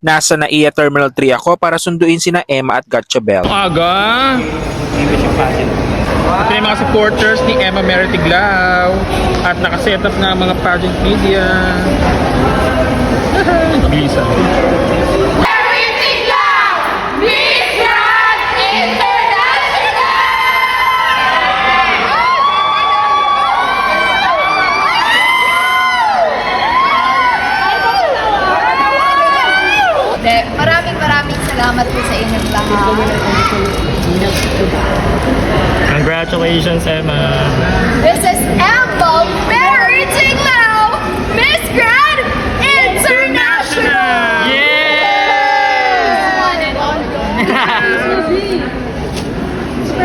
Nasa NAIA Terminal 3 ako para sunduin sina Emma at Gatchabel. Aga! Ito yung mga supporters ni Emma Mary Tiglao at nakaset up na mga pageant media. Bilisan. Maraming salamat po sa inyong lahat. Congratulations, Emma. This is Emma Mary Tiglao, Miss Grand International!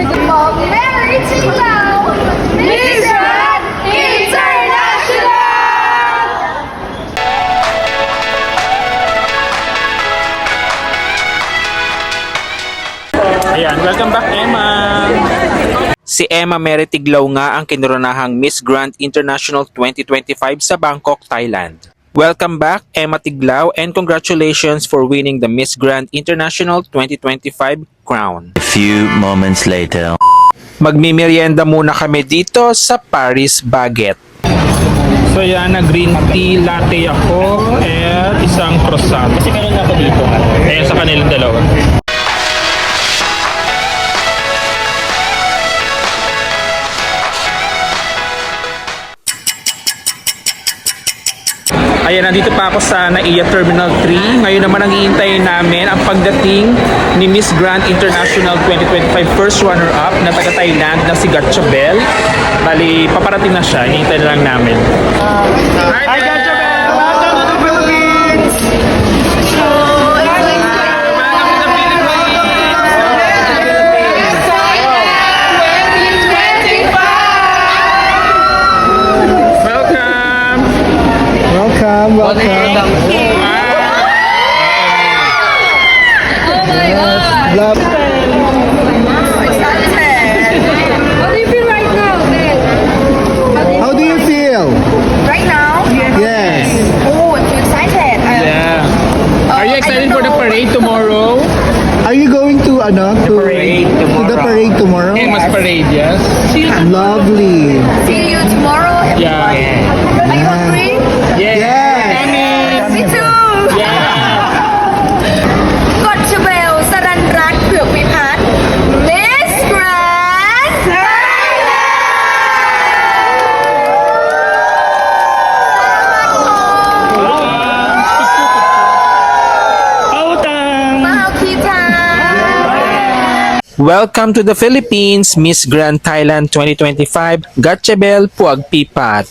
Emma Mary Tiglao, Miss Grand International! Ayan, welcome back, Emma! Si Emma Mary Tiglao nga ang kinuranahang Miss Grand International 2025 sa Bangkok, Thailand. Welcome back, Emma Tiglao, and congratulations for winning the Miss Grand International 2025 crown. A few moments later. Magmimerienda muna kami dito sa Paris Baguette. So yan, na green tea latte ako at isang croissant. Kasi meron na ako dito. Ayan sa kanilang dalawa. Ayan, nandito pa ako sa NAIA Terminal 3. Ngayon naman ang iintayin namin ang pagdating ni Miss Grand International 2025 first runner-up na taga-Thailand na si Gatchabel. Bali, paparating na siya. Hinihintay na lang namin. Hi, Gatchabel! Welcome to the Philippines! Welcome, welcome. Love. How do you feel right now, then? How do you feel? Right now? Yes. Oh, I'm too excited. Yeah. Are you excited for the parade tomorrow? Are you going to parade to the parade tomorrow? Emma's parade, yes. Lovely. See you tomorrow, everyone. Yeah. Are you hungry? Yes. Me too. Yeah. กดชเบลสรันรัตน์เผือกพิพัฒน์ Miss Grand Thailand! มาเอาคีทา Welcome to the Philippines, Miss Grand Thailand 2025, Gatchabel Puag Pipat.